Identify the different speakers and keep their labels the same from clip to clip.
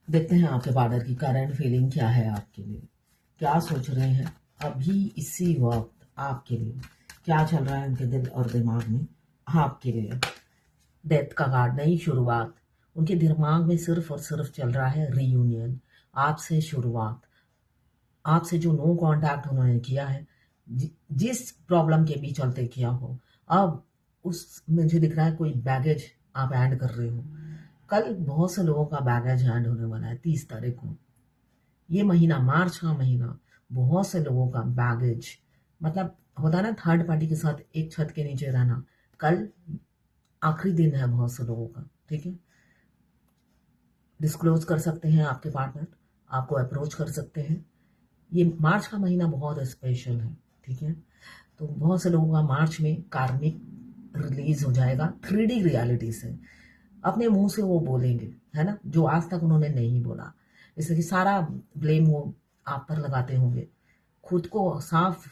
Speaker 1: देखते हैं आपके पार्टनर की करंट फीलिंग क्या है आपके लिए, क्या सोच रहे हैं अभी इसी वक्त आपके लिए, क्या चल रहा है उनके दिल और दिमाग में आपके लिए। डेथ का कार्ड, नई शुरुआत। उनके दिमाग में सिर्फ और सिर्फ चल रहा है रीयूनियन, आपसे शुरुआत, आपसे जो नो कांटेक्ट उन्होंने किया है, जिस प्रॉब्लम के भी चलते किया हो, अब उस मुझे दिख रहा है कोई बैगेज आप ऐड कर रहे हो। कल बहुत से लोगों का बैगेज ऐड होने वाला है 30 तारीख को। ये महीना, मार्च का महीना, बहुत से लोगों का बैगेज, मतलब होता है ना थर्ड पार्टी के साथ एक छत के नीचे रहना। कल आखिरी दिन है बहुत से लोगों का, ठीक है। डिस्क्लोज कर सकते हैं आपके पार्टनर, आपको अप्रोच कर सकते हैं। ये मार्च का महीना बहुत स्पेशल है, ठीक है। तो बहुत से लोगों का मार्च में कार्मिक रिलीज हो जाएगा 3D रियलिटी से। अपने मुंह से वो बोलेंगे, है ना, जो आज तक उन्होंने नहीं बोला। इसलिए कि सारा ब्लेम वो आप पर लगाते होंगे, खुद को साफ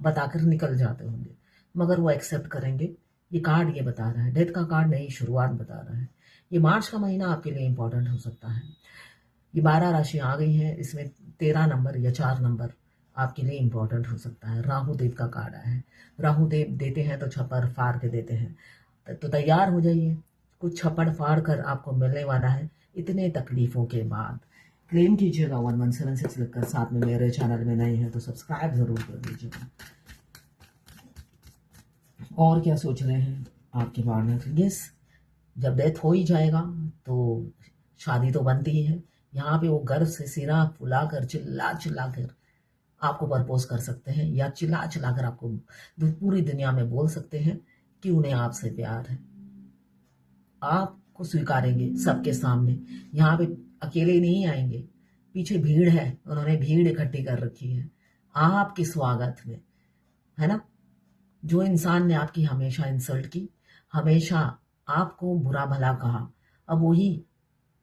Speaker 1: बताकर निकल जाते होंगे, मगर वो एक्सेप्ट करेंगे। ये कार्ड ये बता रहा है, डेथ का कार्ड नई शुरुआत बता रहा है। ये मार्च का महीना आपके लिए इंपॉर्टेंट हो सकता है। ये 12 राशि आ गई हैं, इसमें 13 नंबर या 4 नंबर आपके लिए इंपॉर्टेंट हो सकता है। राहु देव का कार्ड आया है। राहु देव देते हैं तो छप्पर फाड़ के देते हैं, तो तैयार हो जाइए, कुछ छप्पड़ फाड़ कर आपको मिलने वाला है इतने तकलीफों के बाद। क्लेम कीजिएगा 1176 लिखकर, साथ में मेरे चैनल में नए हैं तो सब्सक्राइब जरूर कर दीजिएगा। और क्या सोच रहे हैं आपके पार्टनर? यस, जब डेथ हो ही जाएगा तो शादी तो बनती ही है। यहाँ पे वो गर्व से सिरा फुलाकर चिल्ला चिल्ला कर आपको प्रपोज कर सकते हैं, या चिल्ला चिल्ला कर आपको पूरी दुनिया में बोल सकते हैं कि उन्हें आपसे प्यार है। आपको स्वीकारेंगे सबके सामने, यहाँ पे अकेले नहीं आएंगे, पीछे भीड़ है, उन्होंने भीड़ इकट्ठी कर रखी है आपके स्वागत में, है ना। जो इंसान ने आपकी हमेशा इंसल्ट की, हमेशा आपको बुरा भला कहा, अब वही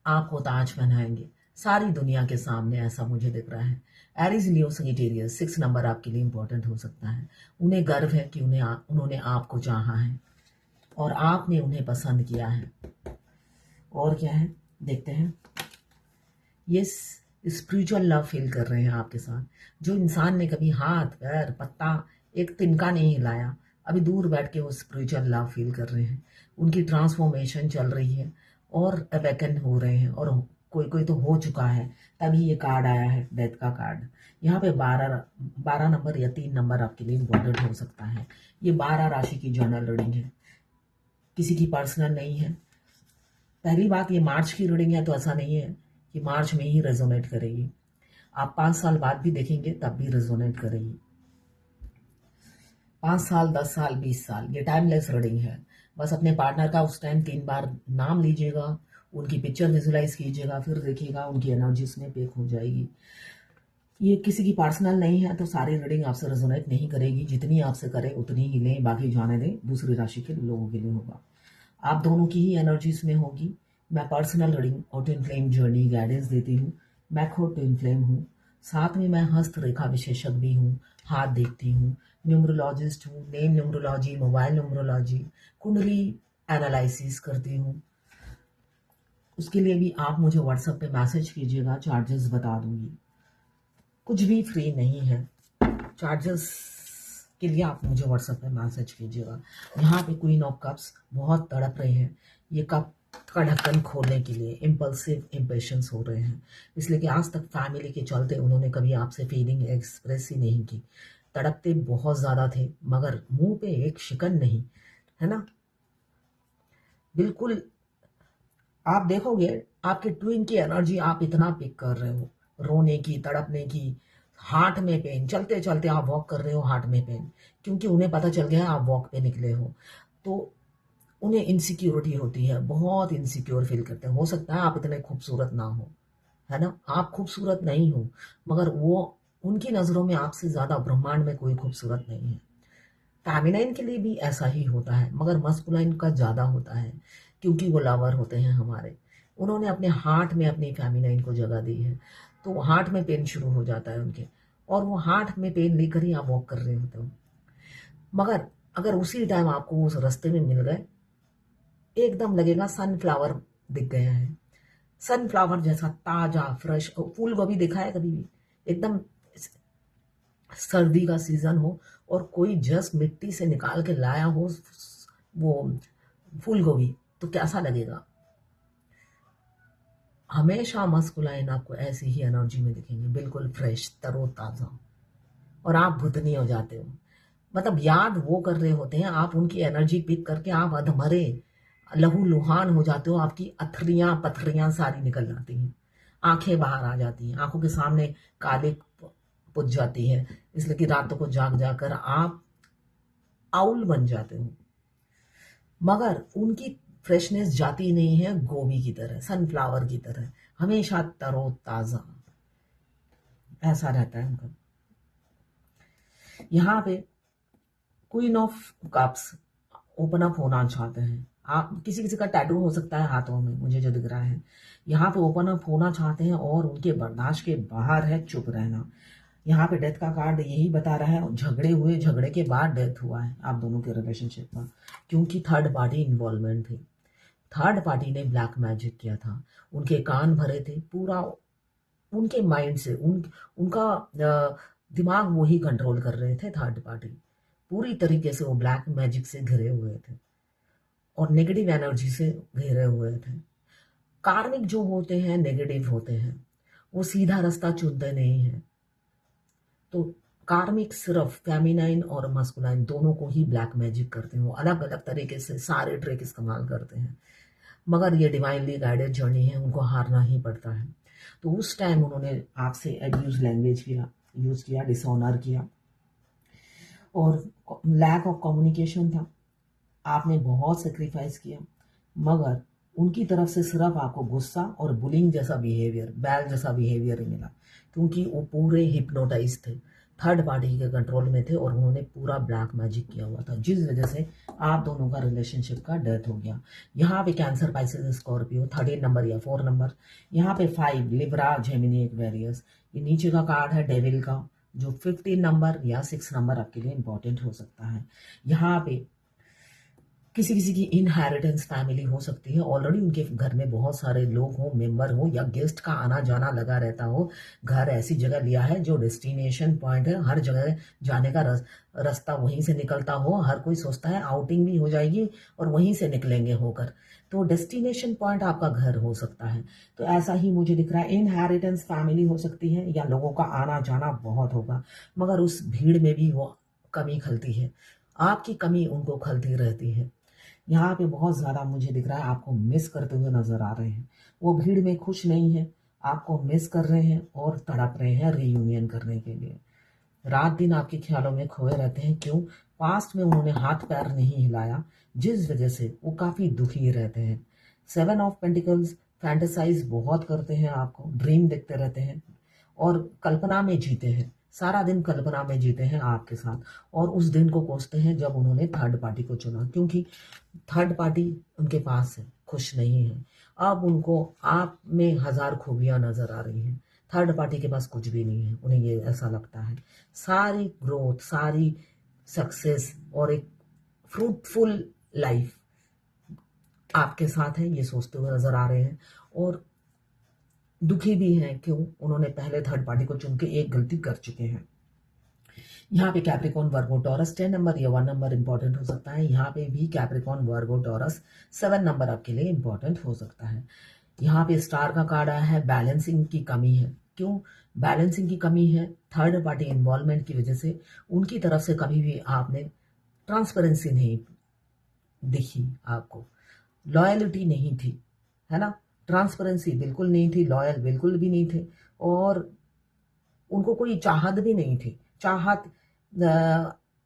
Speaker 1: आपको ताज पहनाएंगे सारी दुनिया के सामने, ऐसा मुझे दिख रहा है। एरीज लियो सजिटेरियस 6 नंबर आपके लिए इंपॉर्टेंट हो सकता है। उन्हें गर्व है कि उन्होंने आपको चाहा है और आपने उन्हें पसंद किया है। और क्या है देखते हैं। ये स्पिरिचुअल लव फील कर रहे हैं आपके साथ। जो इंसान ने कभी हाथ पैर पत्ता एक तिनका नहीं हिलाया, अभी दूर बैठ के वो स्पिरिचुअल लव फील कर रहे हैं। उनकी ट्रांसफॉर्मेशन चल रही है और अवेकन हो रहे हैं, और कोई कोई तो हो चुका है, तभी ये कार्ड आया है डेथ का कार्ड। यहाँ पे 12 नंबर या 3 नंबर आपके लिए इम्पोर्टेंट हो सकता है। ये 12 राशि की जर्नल रीडिंग है, किसी की पर्सनल नहीं है। पहली बात, ये मार्च की रीडिंग है तो ऐसा नहीं है कि मार्च में ही रेजोनेट करेगी। आप 5 साल बाद भी देखेंगे तब भी रेजोनेट करेगी। 5 साल, 10 साल, 20 साल, ये टाइमलेस रीडिंग है। बस अपने पार्टनर का उस टाइम 3 बार नाम लीजिएगा, उनकी पिक्चर विजुलाइज कीजिएगा, फिर देखिएगा उनकी एनर्जी उसमें पेक हो जाएगी। ये किसी की पर्सनल नहीं है तो सारी रीडिंग आपसे रेजोनेट नहीं करेगी। जितनी आपसे करे उतनी ही लें, बाकी जाने दें, दूसरी राशि के लोगों के लिए होगा। आप दोनों की ही एनर्जीज में होगी। मैं पर्सनल रीडिंग और ट्विन फ्लेम जर्नी गाइडेंस देती हूँ। मैं खुद ट्विन फ्लेम हूँ, साथ में मैं हस्त रेखा विशेषज्ञ भी हूँ, हाथ देखती हूँ, न्यूमरोलॉजिस्ट हूँ, नेम न्यूमरोलॉजी, मोबाइल न्यूमरोलॉजी, कुंडली एनालिसिस करती हूँ। उसके लिए भी आप मुझे व्हाट्सएप पे मैसेज कीजिएगा, चार्जेस बता दूंगी। कुछ भी फ्री नहीं है, चार्जेस के लिए आप मुझे व्हाट्सएप पे मैसेज कीजिएगा। यहाँ पे क्वीन ऑफ कप्स बहुत तड़प रहे हैं, ये कप का ढक्कन खोलने के लिए इम्पल्सिव इम्पेशंस हो रहे हैं, इसलिए कि आज तक फैमिली के चलते उन्होंने कभी आपसे फीलिंग एक्सप्रेस ही नहीं की। तड़पते बहुत ज़्यादा थे मगर मुंह पे एक शिकन नहीं, है ना। बिल्कुल, आप देखोगे आपके ट्विन की एनर्जी आप इतना पिक कर रहे हो, रोने की, तड़पने की, हार्ट में पेन, चलते चलते आप वॉक कर रहे हो हार्ट में पेन, क्योंकि उन्हें पता चल गया आप वॉक पे निकले हो, तो उन्हें इनसिक्योरिटी होती है, बहुत इनसिक्योर फील करते हैं। हो सकता है आप इतने खूबसूरत ना हो, है ना, आप खूबसूरत नहीं हो, मगर वो उनकी नज़रों में आपसे ज़्यादा ब्रह्मांड में कोई खूबसूरत नहीं है। फेमिनाइन के लिए भी ऐसा ही होता है, मगर मस्कुलाइन का ज़्यादा होता है, क्योंकि वो लवर होते हैं हमारे। उन्होंने अपने हार्ट में अपनी फेमिनाइन को जगह दी है, तो हार्ट में पेन शुरू हो जाता है उनके, और वो हार्ट में पेन लेकर ही आप वॉक कर रहे होते हो। मगर अगर उसी टाइम आपको उस रास्ते में मिल गए, एकदम लगेगा सनफ्लावर दिख गया है, सनफ्लावर जैसा ताजा फ्रेश। फूल गोभी देखा है कभी भी? एकदम सर्दी का सीजन हो और कोई जस्ट मिट्टी से निकाल के लाया हो वो फूल गोभी, तो कैसा लगेगा? हमेशा मस्कुलाइन आपको ऐसी ही एनर्जी में दिखेंगे, बिल्कुल फ्रेश, तरोताजा, और आप भुतनी हो जाते हो। मतलब याद वो कर रहे होते हैं, आप उनकी एनर्जी पिक करके आप अधमरे लहू लुहान हो जाते हो, आपकी अथरियां पथरियां सारी निकल जाती हैं, आंखें बाहर आ जाती हैं, आंखों के सामने काले पुज जाती है, इसलिए कि रातों को जाग जाकर आप आउल बन जाते हो। मगर उनकी फ्रेशनेस जाती नहीं है गोभी की तरह, सनफ्लावर की तरह, हमेशा तरोताजा ऐसा रहता है उनका। यहाँ पे queen of cups open up होना चाहते हैं आप। किसी किसी का टैटू हो सकता है हाथों में, मुझे जो दिख रहा है यहाँ पे ओपन अप होना चाहते हैं, और उनके बर्दाश्त के बाहर है चुप रहना। यहाँ पे डेथ का कार्ड यही बता रहा है, झगड़े हुए, झगड़े के बाद डेथ हुआ है आप दोनों के रिलेशनशिप का, क्योंकि थर्ड पार्टी इन्वॉल्वमेंट थी। थर्ड पार्टी ने ब्लैक मैजिक किया था, उनके कान भरे थे, पूरा उनके माइंड से उनका दिमाग वो ही कंट्रोल कर रहे थे। थर्ड पार्टी पूरी तरीके से वो ब्लैक मैजिक से घिरे हुए थे और नेगेटिव एनर्जी से घिरे हुए थे। कार्मिक जो होते हैं नेगेटिव होते हैं, वो सीधा रास्ता चुनते नहीं हैं। तो कार्मिक सिर्फ फेमिनाइन और मस्कुलाइन दोनों को ही ब्लैक मैजिक करते हैं, वो अलग अलग तरीके से सारे ट्रिक इस्तेमाल करते हैं, मगर ये डिवाइनली गाइडेड जर्नी है, उनको हारना ही पड़ता है। तो उस टाइम उन्होंने आपसे एब्यूज लैंग्वेज किया, यूज किया, डिसऑनर किया, और लैक ऑफ कम्युनिकेशन था। आपने बहुत सेक्रीफाइस किया, मगर उनकी तरफ से सिर्फ आपको गुस्सा और बुलिंग जैसा बिहेवियर, बैल जैसा बिहेवियर ही मिला, क्योंकि वो पूरे हिप्नोटाइज थे, थर्ड पार्टी के कंट्रोल में थे, और उन्होंने पूरा ब्लैक मैजिक किया हुआ था, जिस वजह से आप दोनों का रिलेशनशिप का डेथ हो गया। यहाँ पे कैंसर, पाइसेस, स्कॉर्पियो 13 नंबर या 4 नंबर, यहाँ पे 5 लिब्रा, जेमिनी, एक्वेरियस। ये नीचे का कार्ड है डेविल का, जो 15 नंबर या 6 नंबर आपके लिए इंपॉर्टेंट हो सकता है। यहाँ पे किसी किसी की इनहेरिटेंस फैमिली हो सकती है, ऑलरेडी उनके घर में बहुत सारे लोग हो, मेंबर हो, या गेस्ट का आना जाना लगा रहता हो। घर ऐसी जगह लिया है जो डेस्टिनेशन पॉइंट है, हर जगह जाने का रास्ता वहीं से निकलता हो, हर कोई सोचता है आउटिंग भी हो जाएगी और वहीं से निकलेंगे होकर, तो डेस्टिनेशन पॉइंट आपका घर हो सकता है। तो ऐसा ही मुझे दिख रहा है, इनहेरिटेंस फैमिली हो सकती है, या लोगों का आना जाना बहुत होगा, मगर उस भीड़ में भी वो कमी खलती है, आपकी कमी उनको खलती रहती है। यहाँ पे बहुत ज़्यादा मुझे दिख रहा है आपको मिस करते हुए नजर आ रहे हैं, वो भीड़ में खुश नहीं है, आपको मिस कर रहे हैं और तड़प रहे हैं रीयूनियन करने के लिए। रात दिन आपके ख्यालों में खोए रहते हैं। क्यों? पास्ट में उन्होंने हाथ पैर नहीं हिलाया, जिस वजह से वो काफ़ी दुखी रहते हैं। 7 ऑफ पेंटिकल्स फैंटेसाइज बहुत करते हैं, आपको ड्रीम देखते रहते हैं और कल्पना में जीते हैं, सारा दिन कल्पना में जीते हैं आपके साथ, और उस दिन को कोसते हैं जब उन्होंने थर्ड पार्टी को चुना, क्योंकि थर्ड पार्टी उनके पास है, खुश नहीं है। अब उनको आप में हजार खूबियां नजर आ रही हैं, थर्ड पार्टी के पास कुछ भी नहीं है, उन्हें ये ऐसा लगता है। सारी ग्रोथ, सारी सक्सेस और एक फ्रूटफुल लाइफ आपके साथ है, ये सोचते हुए नजर आ रहे हैं, और दुखी भी हैं। क्यों? उन्होंने पहले थर्ड पार्टी को चुन के एक गलती कर चुके हैं। यहाँ पे कैप्रिकॉन, वर्गो, टॉरस 10 नंबर या 1 नंबर इंपॉर्टेंट हो सकता है। यहाँ पे भी कैप्रिकॉन, वर्गो, टॉरस 7 नंबर आपके लिए इंपॉर्टेंट हो सकता है। यहाँ पे स्टार का कार्ड आया है, बैलेंसिंग की कमी है। क्यों बैलेंसिंग की कमी है? थर्ड पार्टी इन्वॉल्वमेंट की वजह से उनकी तरफ से कभी भी आपने ट्रांसपेरेंसी नहीं दिखी, आपको लॉयलिटी नहीं थी, है ना, ट्रांसपेरेंसी बिल्कुल नहीं थी, लॉयल बिल्कुल भी नहीं थे, और उनको कोई चाहत भी नहीं थी। चाहत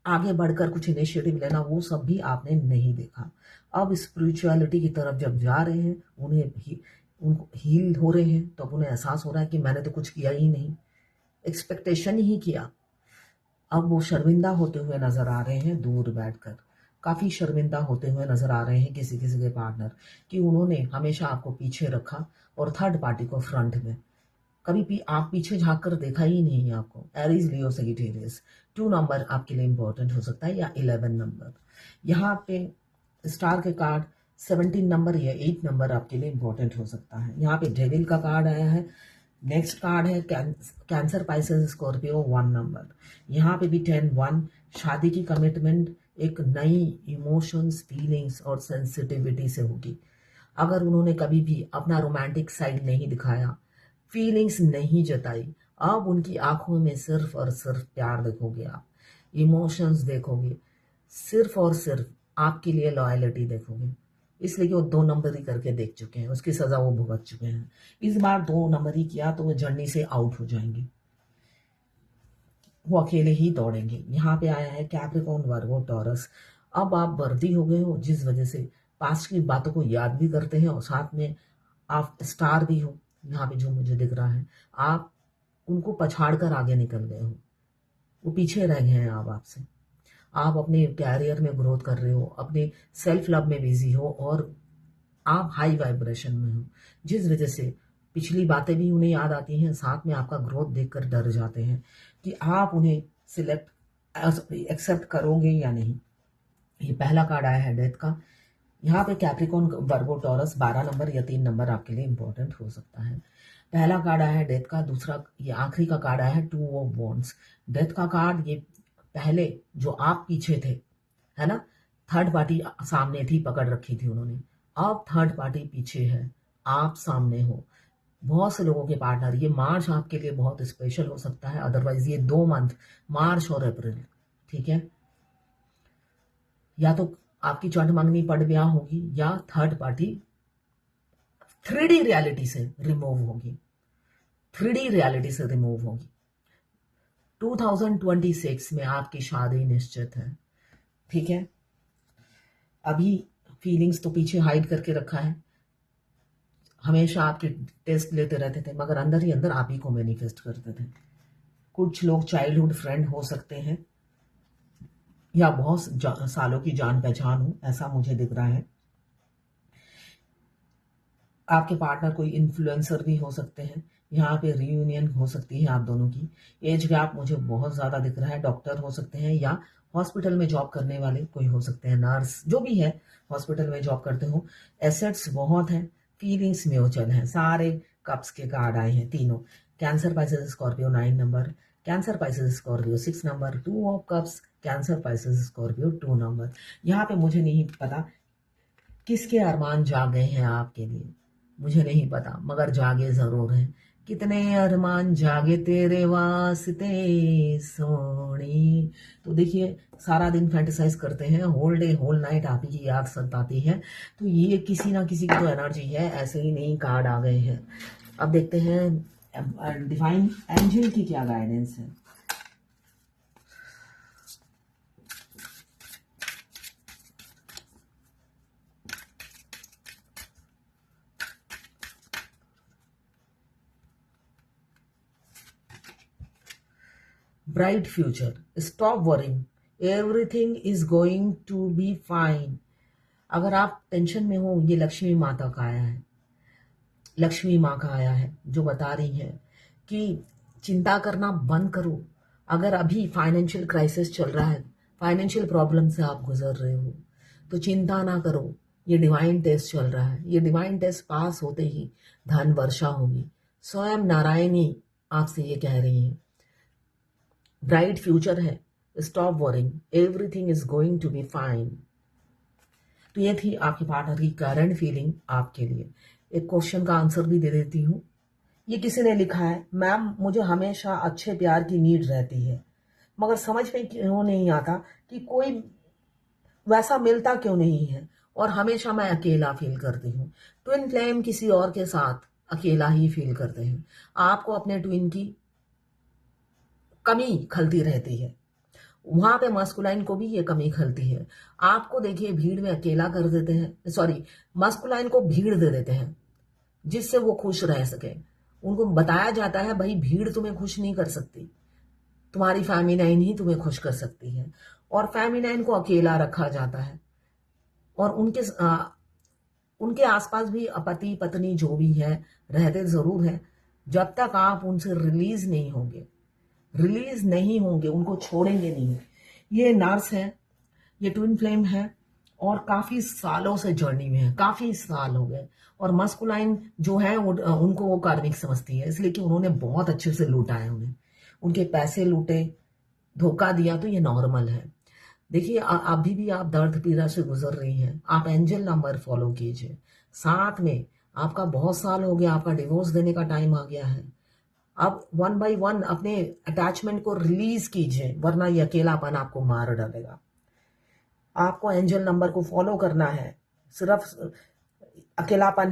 Speaker 1: आगे बढ़कर कुछ इनिशिएटिव लेना, वो सब भी आपने नहीं देखा। अब स्पिरिचुअलिटी की तरफ जब जा रहे हैं, उनको हील हो रहे हैं, तो अब उन्हें एहसास हो रहा है कि मैंने तो कुछ किया ही नहीं, एक्सपेक्टेशन ही किया। अब वो शर्मिंदा होते हुए नजर आ रहे हैं, दूर बैठकर काफी शर्मिंदा होते हुए नजर आ रहे हैं किसी किसी के पार्टनर, कि उन्होंने हमेशा आपको पीछे रखा और थर्ड पार्टी को फ्रंट में। कभी भी आप पीछे झांक कर देखा ही नहीं है आपको। एरीज, लियो, सेजिटेरियस 2 नंबर आपके लिए इंपॉर्टेंट हो सकता है, या 11 नंबर। यहाँ पे स्टार के कार्ड 17 नंबर या 8 नंबर आपके लिए इंपॉर्टेंट हो सकता है। यहाँ पे डेविल का कार्ड आया है। नेक्स्ट कार्ड है कैंसर पाइसेस स्कॉर्पियो 1 नंबर। यहाँ पे भी 10-1 शादी की कमिटमेंट एक नई इमोशंस, फीलिंग्स और सेंसिटिविटी से होगी। अगर उन्होंने कभी भी अपना रोमांटिक साइड नहीं दिखाया, फीलिंग्स नहीं जताई, अब उनकी आंखों में सिर्फ और सिर्फ प्यार देखोगे आप, इमोशंस देखोगे, सिर्फ और सिर्फ आपके लिए लॉयलिटी देखोगे। इसलिए कि वो 2 नंबर ही करके देख चुके हैं, उसकी सजा वो भुगत चुके हैं। इस बार 2 नंबर ही किया तो वो जर्नी से आउट हो जाएंगे, वो अकेले ही दौड़ेंगे। यहाँ पे आया है कैप्रिकॉर्न, वर्गो, टॉरस। अब आप वर्दी हो गए हो, जिस वजह से पास्ट की बातों को याद भी करते हैं और साथ में आप स्टार भी हो। यहाँ पे जो मुझे दिख रहा है, आप उनको पछाड़ कर आगे निकल गए हो, वो पीछे रह गए हैं अब आपसे। आप अपने कैरियर में ग्रोथ कर रहे हो, अपने सेल्फ लव में बिजी हो और आप हाई वाइब्रेशन में हो, जिस वजह से पिछली बातें भी उन्हें याद आती हैं, साथ में आपका ग्रोथ देखकर डर जाते हैं कि आप उन्हें एक्सेप्ट करोगे या नहीं। ये पहला कार्ड आया है डेथ का। यहाँ पे कैप्रिकॉर्न, वर्गो, टॉरस 12 नंबर या 3 नंबर आपके लिए इंपॉर्टेंट हो सकता है। पहला कार्ड आया है डेथ का। दूसरा, ये आखिरी का कार्ड आया है 2 ऑफ वॉन्ड्स। डेथ का कार्ड, ये पहले जो आप पीछे थे, है ना, थर्ड पार्टी सामने थी, पकड़ रखी थी उन्होंने, अब थर्ड पार्टी पीछे है, आप सामने हो। बहुत से लोगों के पार्टनर, ये मार्च आपके लिए बहुत स्पेशल हो सकता है, अदरवाइज ये 2 मंथ, मार्च और अप्रैल, ठीक है, या तो आपकी चट मंगनी पड़ ब्याह होगी या थर्ड पार्टी 3D रियलिटी से रिमूव होगी, 3D रियलिटी से रिमूव होगी। 2026 में आपकी शादी निश्चित है, ठीक है। अभी फीलिंग्स तो पीछे हाइड करके रखा है, हमेशा आपके टेस्ट लेते रहते थे, मगर अंदर ही अंदर आप ही को मैनिफेस्ट करते थे। कुछ लोग चाइल्डहुड फ्रेंड हो सकते हैं या बहुत सालों की जान पहचान हो, ऐसा मुझे दिख रहा है। आपके पार्टनर कोई इन्फ्लुएंसर भी हो सकते हैं। यहाँ पे रियूनियन हो सकती है आप दोनों की। एज गैप मुझे बहुत ज़्यादा दिख रहा है। डॉक्टर हो सकते हैं या हॉस्पिटल में जॉब करने वाले कोई हो सकते हैं, नर्स, जो भी है, हॉस्पिटल में जॉब करते हो। एसेट्स बहुत हैं, फीलिंग्स म्यूचुअल हैं। सारे कप्स के कार्ड आए हैं तीनों। Cancer, Pisces, Scorpio 9 number. Cancer, Pisces, Scorpio 6 number. 2 of cups, cancer, Pisces, Scorpio 2 number. यहाँ पे मुझे नहीं पता किसके अरमान जाग गए हैं आपके लिए, मुझे नहीं पता, मगर जागे जरूर हैं। कितने अरमान जागे तेरे वास्ते सोनी। तो देखिए, सारा दिन फैंटेसाइज करते हैं, होल डे होल नाइट आप ही की याद सताती है। तो ये किसी ना किसी की तो एनर्जी है, ऐसे ही नहीं कार्ड आ गए हैं। अब देखते हैं डिवाइन एंजल की क्या गाइडेंस है। Bright future, stop worrying, everything is going to be fine. अगर आप टेंशन में हो, ये लक्ष्मी माता का आया है, लक्ष्मी माँ का आया है, जो बता रही है कि चिंता करना बंद करो। अगर अभी फाइनेंशियल क्राइसिस चल रहा है, फाइनेंशियल प्रॉब्लम से आप गुजर रहे हो, तो चिंता ना करो। ये डिवाइन टेस्ट चल रहा है, ये डिवाइन टेस्ट पास होते ही धन वर्षा होगी। स्वयं नारायणी आपसे ये कह रही है, ब्राइट फ्यूचर है, stop worrying, everything is going to be fine. तो ये थी आपके पार्टनर की करंट फीलिंग आपके लिए। एक क्वेश्चन का आंसर भी दे देती हूँ। ये किसी ने लिखा है, मैम मुझे हमेशा अच्छे प्यार की नीड रहती है, मगर समझ में क्यों नहीं आता कि कोई वैसा मिलता क्यों नहीं है, और हमेशा मैं अकेला फील करती हूँ। ट्विन फ्लेम किसी और के साथ अकेला ही फील करते हैं। आपको अपने ट्विन की कमी खलती रहती है, वहां पे मस्कुलाइन को भी ये कमी खलती है। आपको देखिए भीड़ में अकेला कर देते हैं, सॉरी, मस्कुलाइन को भीड़ दे देते हैं जिससे वो खुश रह सके। उनको बताया जाता है, भाई भीड़ तुम्हें खुश नहीं कर सकती, तुम्हारी फेमिनाइन ही तुम्हें खुश कर सकती है। और फेमिनाइन को अकेला रखा जाता है, और उनके आसपास भी पति पत्नी जो भी है रहते जरूर है, जब तक आप उनसे रिलीज नहीं होंगे, उनको छोड़ेंगे नहीं। ये नर्स है, ये ट्विन फ्लेम है, और काफी सालों से जर्नी में है, काफी साल हो गए। और मस्कुलाइन जो है उनको वो कार्मिक समझती है, इसलिए कि उन्होंने बहुत अच्छे से लूटा है, उन्हें उनके पैसे लूटे, धोखा दिया, तो ये नॉर्मल है। देखिए अभी भी आप दर्द पीड़ा से गुजर रही हैं, आप एंजल नंबर फॉलो कीजिए। साथ में आपका बहुत साल हो गया, आपका डिवोर्स देने का टाइम आ गया है। अब 1 बाय 1 अपने अटैचमेंट को रिलीज कीजिए, वरना ये अकेलापन आपको मार डालेगा। आपको एंजल नंबर को फॉलो करना है। सिर्फ अकेलापन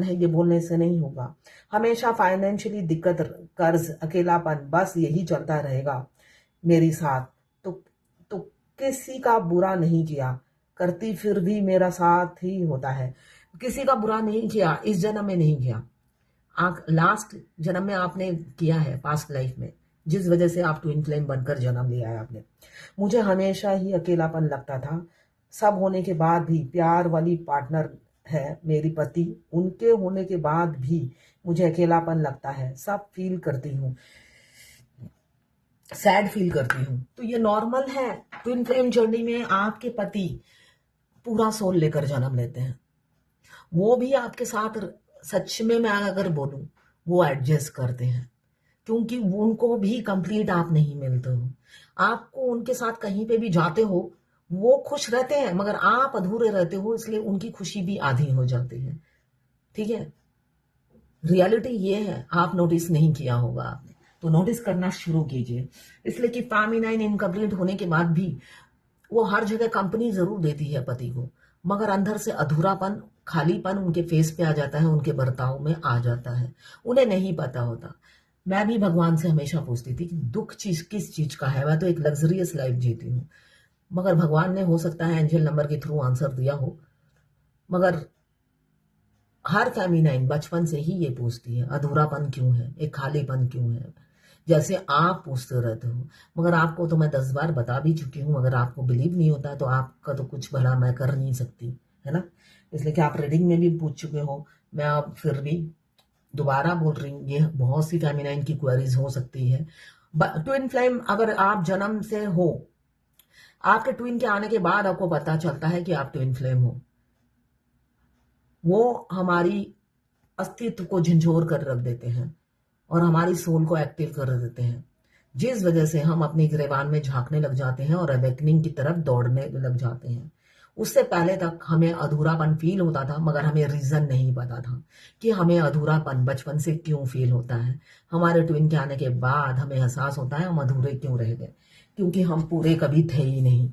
Speaker 1: है ये बोलने से नहीं होगा। हमेशा फाइनेंशियली दिक्कत, कर्ज, अकेलापन, बस यही चलता रहेगा मेरे साथ। तो तो किसी का बुरा नहीं किया, करती फिर भी मेरा साथ ही होता है। किसी का बुरा नहीं किया, इस जन्म में नहीं किया, लास्ट जन्म में आपने किया है, पास्ट लाइफ में, जिस वजह से आप ट्विन फ्लेम बनकर जन्म लिया है आपने। मुझे हमेशा ही अकेलापन लगता था, सब होने के बाद भी प्यार वाली पार्टनर है मेरी पति, उनके होने के बाद भी मुझे अकेलापन लगता है, सब फील करती हूँ, सैड फील करती हूँ। तो ये नॉर्मल है। ट्विन फ्लेम जर्नी में आपके पति पूरा सोल लेकर जन्म लेते हैं। वो भी आपके साथ, सच में मैं अगर बोलूं, वो एडजस्ट करते हैं, क्योंकि उनको भी कंप्लीट आप नहीं मिलते हो। आपको उनके साथ कहीं पे भी जाते हो, वो खुश रहते हैं, मगर आप अधूरे रहते हो, इसलिए उनकी खुशी भी आधी हो जाती है। ठीक है, रियलिटी ये है, आप नोटिस नहीं किया होगा आपने, तो नोटिस करना शुरू कीजिए। इसलिए कि फेमिनाइन इनकम्प्लीट होने के बाद भी वो हर जगह कंपनी जरूर देती है पति को, मगर अंदर से अधूरापन, खालीपन उनके फेस पे आ जाता है, उनके बर्ताव में आ जाता है, उन्हें नहीं पता होता। मैं भी भगवान से हमेशा पूछती थी कि दुख चीज किस चीज का है, मैं तो एक लग्जरियस लाइफ जीती हूँ। मगर भगवान ने हो सकता है एंजल नंबर के थ्रू आंसर दिया हो। मगर हर फेमिनाइन बचपन से ही ये पूछती है, अधूरापन क्यों है, एक खालीपन क्यों है, जैसे आप पूछते रहते हो। मगर आपको तो मैं 10 बार बता भी चुकी हूँ, अगर आपको बिलीव नहीं होता तो आपका तो कुछ भला मैं कर नहीं सकती, है ना। इसलिए कि आप रीडिंग में भी पूछ चुके हो, मैं अब फिर भी दोबारा बोल रही हूँ, ये बहुत सी फेमिनाइन की क्वेरीज हो सकती है। ट्विन फ्लेम अगर आप जन्म से हो, आपके ट्विन के आने के बाद आपको पता चलता है कि आप ट्विन फ्लेम हो, वो हमारी अस्तित्व को झंझोर कर रख देते हैं और हमारी सोल को एक्टिव कर देते हैं, जिस वजह से हम अपनी गिरेबान में झांकने लग जाते हैं और अवेकनिंग की तरफ दौड़ने लग जाते हैं। उससे पहले तक हमें अधूरापन फील होता था, मगर हमें रीजन नहीं पता था कि हमें अधूरापन बचपन से क्यों फील होता है। हमारे ट्विन के आने के बाद हमें एहसास होता है हम अधूरे क्यों रह गए, क्योंकि हम पूरे कभी थे ही नहीं,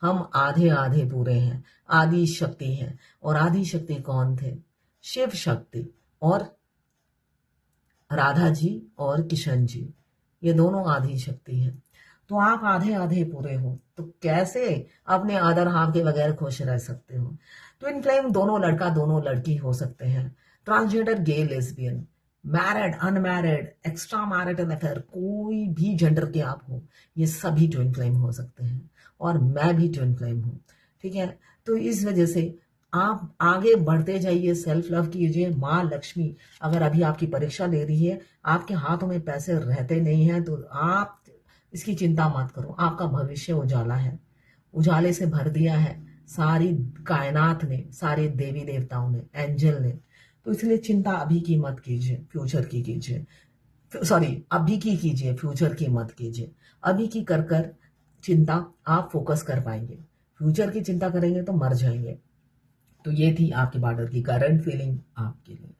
Speaker 1: हम आधे आधे पूरे हैं। आदि शक्ति है, और आदि शक्ति कौन थे? शिव शक्ति और राधा जी और किशन जी, ये दोनों आधी शक्ति है। तो आप आधे आधे पूरे हो, तो कैसे अपने अदर हाफ के बगैर खुश रह सकते हो? ट्विन फ्लेम दोनों लड़का दोनों लड़की हो सकते हैं, transgender, gay, lesbian, married, unmarried, extra marital affair, कोई भी जेंडर के आप हो, ये सभी ट्विन फ्लेम हो सकते हैं, और मैं भी ट्विन फ्लेम हूँ। ठीक है, तो इस वजह से आप आगे बढ़ते जाइए, सेल्फ लव कीजिए। माँ लक्ष्मी अगर अभी आपकी परीक्षा ले रही है, आपके हाथों में पैसे रहते नहीं हैं, तो आप इसकी चिंता मत करो, आपका भविष्य उजाला है, उजाले से भर दिया है सारी कायनात ने, सारे देवी देवताओं ने, एंजल ने। तो इसलिए चिंता अभी की मत कीजिए, फ्यूचर की कीजिए। सॉरी, अभी की कीजिए, फ्यूचर की मत कीजिए। अभी की कर कर चिंता आप फोकस कर पाएंगे, फ्यूचर की चिंता करेंगे तो मर जाएंगे। तो ये थी आपके बार्डर की करंट फीलिंग आपके लिए।